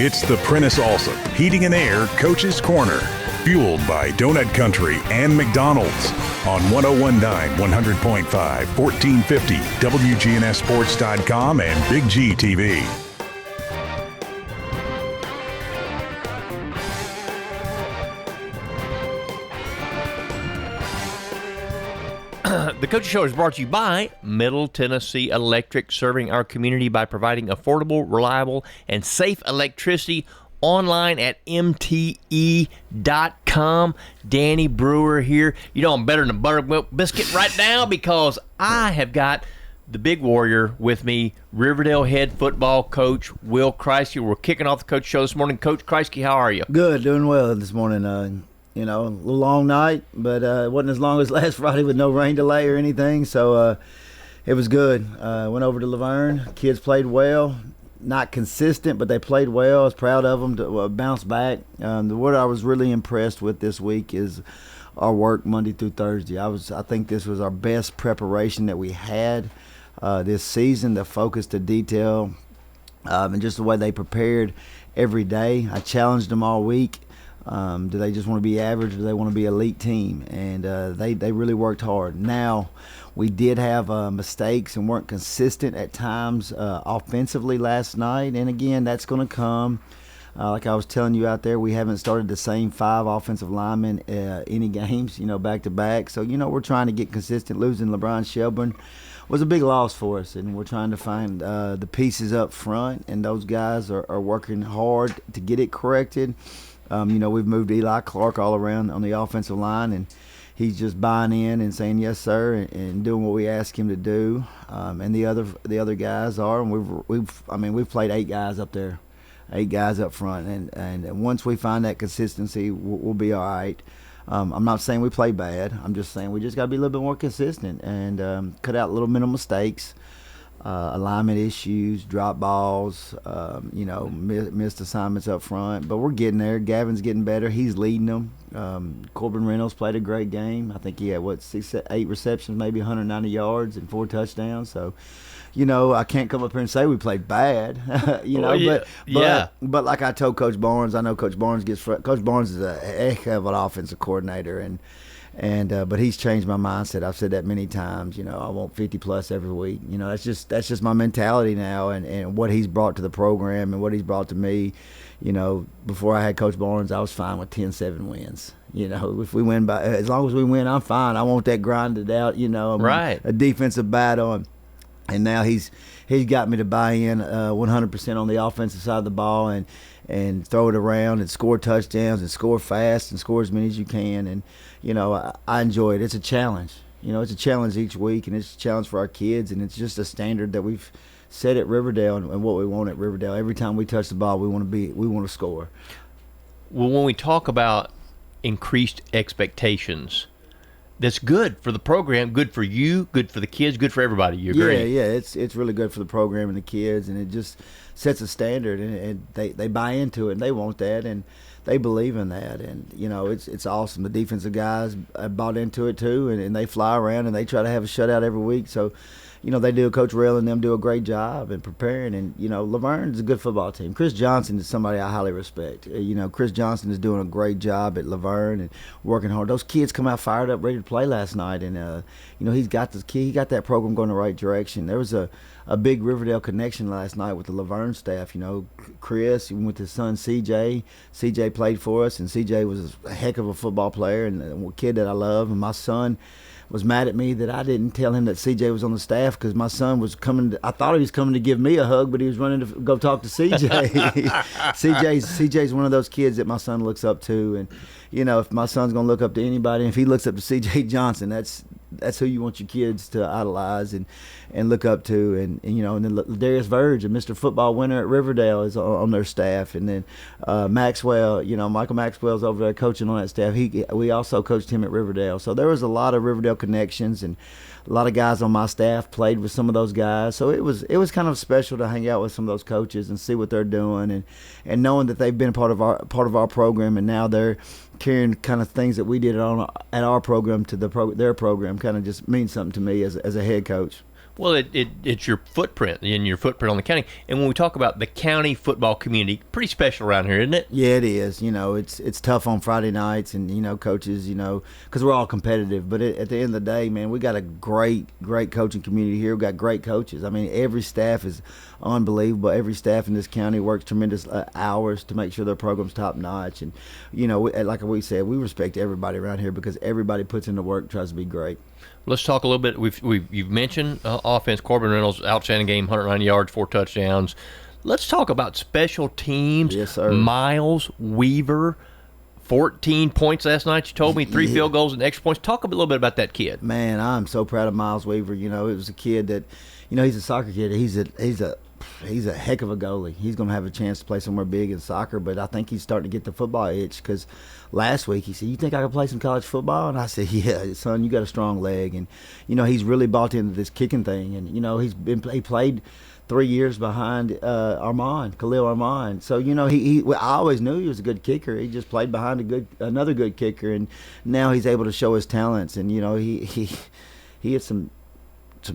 It's the Prentice Allsup Heating and Air Coach's Corner, fueled by Donut Country and McDonald's on 1019, 100.5, 1450, WGNSSports.com and Big G TV. The Coach's Show is brought to you by Middle Tennessee Electric, serving our community by providing affordable, reliable, and safe electricity online at mte.com. Danny Brewer here. You know I'm better than a buttermilk biscuit right now because I have got the big warrior with me, Riverdale head football coach Will Kriesky. We're kicking off the Coach Show this morning. Coach Kriesky, how are you? Good, doing well this morning. A little long night, but it wasn't as long as last Friday with no rain delay or anything, so it was good. Went over to Laverne. Kids played well. Not consistent, but they played well. I was proud of them to bounce back. What I was really impressed with this week is our work Monday through Thursday. I think this was our best preparation that we had this season, the focus to detail, and just the way they prepared every day. I challenged them all week. Do they just want to be average, or do they want to be elite team? And they really worked hard. Now, we did have mistakes and weren't consistent at times offensively last night. And again, that's going to come. Like I was telling you out there, we haven't started the same 5 offensive linemen any games, back to back. So, we're trying to get consistent. Losing LeBron Shelburne was a big loss for us, and we're trying to find the pieces up front. And those guys are working hard to get it corrected. We've moved Eli Clark all around on the offensive line, and he's just buying in and saying yes, sir, and doing what we ask him to do. And the other guys are, and we've played 8 guys up there, 8 guys up front, and once we find that consistency, we'll be all right. I'm not saying we play bad. I'm just saying we just got to be a little bit more consistent and cut out little minimal mistakes. Alignment issues, drop balls, missed assignments up front. But we're getting there. Gavin's getting better. He's leading them. Corbin Reynolds played a great game. I think he had, 8 receptions, maybe 190 yards and 4 touchdowns. So, I can't come up here and say we played bad, but like I told Coach Barnes, I know Coach Barnes Coach Barnes is a heck of an offensive coordinator, but he's changed my mindset. I've said that many times. I want 50 plus every week. That's just my mentality now, and what he's brought to the program and what he's brought to me. Before I had Coach Barnes, I was fine with 10-7 wins. If we win as long as we win, I'm fine. I want that grinded out. Right. A defensive battle, and now he's got me to buy in 100% on the offensive side of the ball and throw it around and score touchdowns and score fast and score as many as you can. And, I enjoy it. It's a challenge. It's a challenge each week, and it's a challenge for our kids, and it's just a standard that we've set at Riverdale and what we want at Riverdale. Every time we touch the ball, we want to score. Well, when we talk about increased expectations, that's good for the program, good for you, good for the kids, good for everybody. You agree? Yeah. It's really good for the program and the kids, and it just sets a standard, and they buy into it, and they want that, and they believe in that, and it's awesome. The defensive guys bought into it too, and they fly around and they try to have a shutout every week. So, they do. Coach Rail and them do a great job in preparing, and Laverne's a good football team. Chris Johnson is somebody I highly respect. Chris Johnson is doing a great job at Laverne and working hard. Those kids come out fired up, ready to play last night, and he's got this key. He got that program going the right direction. There was a big Riverdale connection last night with the Laverne staff. Chris, even with his son CJ. CJ played for us, and CJ was a heck of a football player and a kid that I love. And my son was mad at me that I didn't tell him that CJ was on the staff, because my son was coming. I thought he was coming to give me a hug, but he was running to go talk to CJ. CJ's one of those kids that my son looks up to, and if my son's gonna look up to anybody, if he looks up to CJ Johnson, that's who you want your kids to idolize and look up to, and then Darius Verge, a Mr. Football winner at Riverdale, is on their staff, and then Maxwell, Michael Maxwell's over there coaching on that staff. We also coached him at Riverdale, so there was a lot of Riverdale connections, and a lot of guys on my staff played with some of those guys. So it was kind of special to hang out with some of those coaches and see what they're doing, and knowing that they've been part of our program, and now they're carrying kind of things that we did at our program to their program. Kind of just means something to me as a head coach. Well, it's your footprint and your footprint on the county. And when we talk about the county football community, pretty special around here, isn't it? Yeah, it is. It's tough on Friday nights, and coaches, because we're all competitive. But at the end of the day, man, we got a great coaching community here. We got great coaches. I mean, every staff is unbelievable. Every staff in this county works tremendous hours to make sure their program's top notch. And like we said, we respect everybody around here because everybody puts in the work, tries to be great. Let's talk a little bit. You've mentioned offense. Corbin Reynolds, outstanding game, 190 yards, 4 touchdowns. Let's talk about special teams. Yes, sir. Miles Weaver, 14 points last night. You told me 3 field goals and extra points. Talk a little bit about that kid. Man, I'm so proud of Miles Weaver. It was a kid that, he's a soccer kid. He's a heck of a goalie. He's going to have a chance to play somewhere big in soccer, but I think he's starting to get the football itch because last week he said, "You think I can play some college football?" And I said, "Yeah, son, you got a strong leg." And, he's really bought into this kicking thing. And, he played 3 years behind Khalil Armand. So, I always knew he was a good kicker. He just played behind another good kicker, and now he's able to show his talents. And, he hit some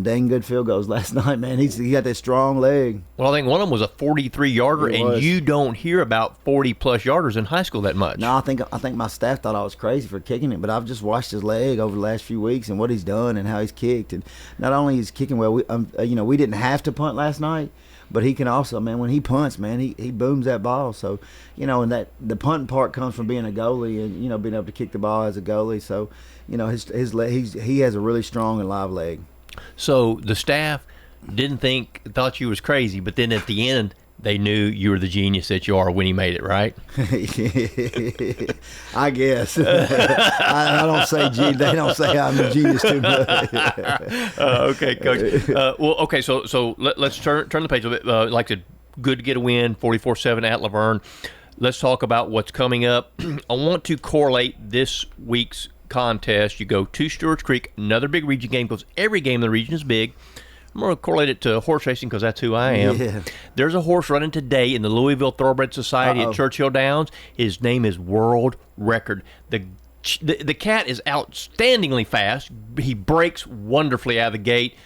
dang good field goals last night, man. He got that strong leg. Well, I think one of them was a 43-yarder, and you don't hear about 40-plus yarders in high school that much. No, I think my staff thought I was crazy for kicking it, but I've just watched his leg over the last few weeks and what he's done and how he's kicked. And not only is kicking well, we didn't have to punt last night, but he can also, man, when he punts, man, he booms that ball. So, and that the punting part comes from being a goalie and being able to kick the ball as a goalie. So, his leg, he has a really strong and live leg. So the staff thought you was crazy, but then at the end, they knew you were the genius that you are when he made it, right? I guess. I don't say genius. They don't say I'm a genius too much. Okay, Coach. So let's turn the page a little bit. Like I said, good to get a win, 44-7 at Laverne. Let's talk about what's coming up. I want to correlate this week's contest. You go to Stewart's Creek, another big region game, because every game in the region is big. I'm going to correlate it to horse racing because that's who I am. Yeah. There's a horse running today in the Louisville Thoroughbred Society at Churchill Downs. His name is World Record. The cat is outstandingly fast. He breaks wonderfully out of the gate.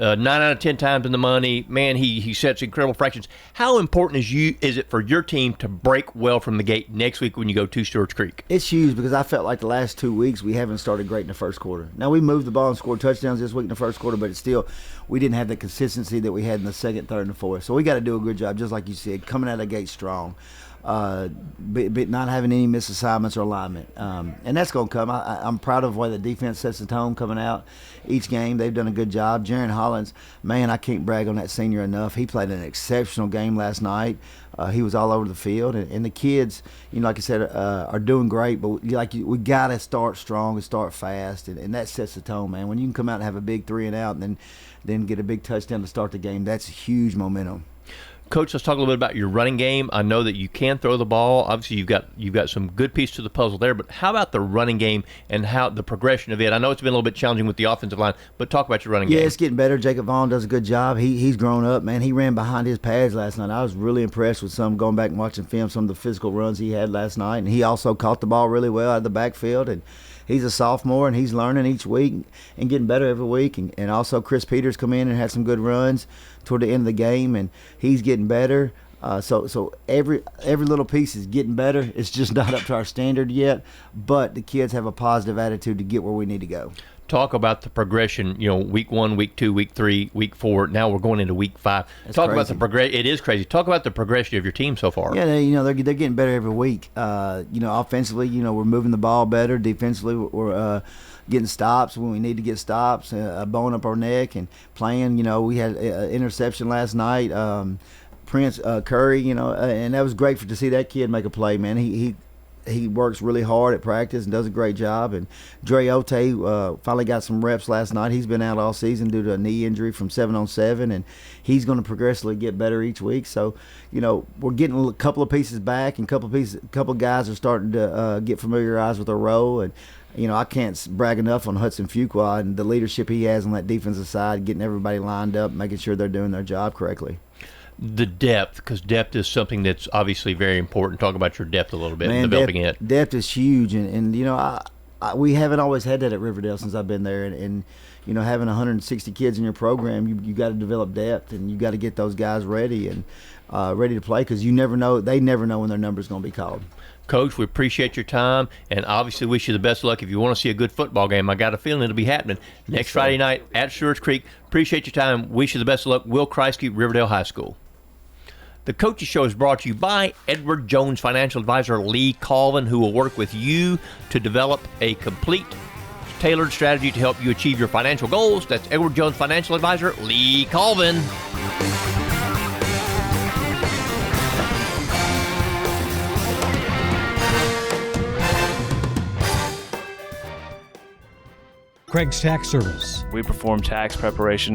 9 out of 10 times in the money. Man, he sets incredible fractions. How important is it for your team to break well from the gate next week when you go to Stewart's Creek? It's huge because I felt like the last 2 weeks we haven't started great in the first quarter. Now, we moved the ball and scored touchdowns this week in the first quarter, but it's still, we didn't have the consistency that we had in the second, third, and fourth. So we got to do a good job, just like you said, coming out of the gate strong. But not having any missed assignments or alignment. And that's going to come. I'm proud of the way the defense sets the tone coming out each game. They've done a good job. Jaron Hollins, man, I can't brag on that senior enough. He played an exceptional game last night. He was all over the field. And the kids, like I said, are doing great. But we got to start strong and start fast. And that sets the tone, man. When you can come out and have a big 3 and out and then get a big touchdown to start the game, that's huge momentum. Coach, let's talk a little bit about your running game. I know that you can throw the ball. Obviously, you've got some good piece to the puzzle there. But how about the running game and how the progression of it? I know it's been a little bit challenging with the offensive line, but talk about your running game. Yeah, it's getting better. Jacob Vaughn does a good job. He's grown up, man. He ran behind his pads last night. I was really impressed with going back and watching film, some of the physical runs he had last night. And he also caught the ball really well out of the backfield. And he's a sophomore, and he's learning each week and getting better every week. And also Chris Peters come in and had some good runs toward the end of the game, and he's getting better. So every little piece is getting better. It's just not up to our standard yet, but the kids have a positive attitude to get where we need to go. Talk about the progression, week 1, week 2, week 3, week 4. Now we're going into week 5. Talk about the progression. It is crazy. Talk about the progression of your team so far. Yeah, they're getting better every week. Offensively, we're moving the ball better. Defensively, we're getting stops when we need to get stops, bowing up our neck and playing. We had an interception last night. Prince Curry, and that was great to see that kid make a play, man. He works really hard at practice and does a great job. And Dre Ote finally got some reps last night. He's been out all season due to a knee injury from 7-on-7, and he's going to progressively get better each week. So, we're getting a couple of pieces back, and a couple guys are starting to get familiarized with their role. And I can't brag enough on Hudson Fuqua and the leadership he has on that defensive side, getting everybody lined up, making sure they're doing their job correctly. The depth, because depth is something that's obviously very important. Talk about your depth a little bit, and developing it. Depth is huge, and we haven't always had that at Riverdale since I've been there, and you know, having 160 kids in your program, you got to develop depth, and you got to get those guys ready and ready to play, because you never know, they never know when their number's going to be called. Coach, we appreciate your time, and obviously wish you the best of luck. If you want to see a good football game, I got a feeling it'll be happening next Friday night at Stewart's Creek. Appreciate your time. Wish you the best of luck. Will Kriesky, Riverdale High School. The Coaches Show is brought to you by Edward Jones Financial Advisor Lee Colvin, who will work with you to develop a complete, tailored strategy to help you achieve your financial goals. That's Edward Jones Financial Advisor Lee Colvin. Craig's Tax Service. We perform tax preparation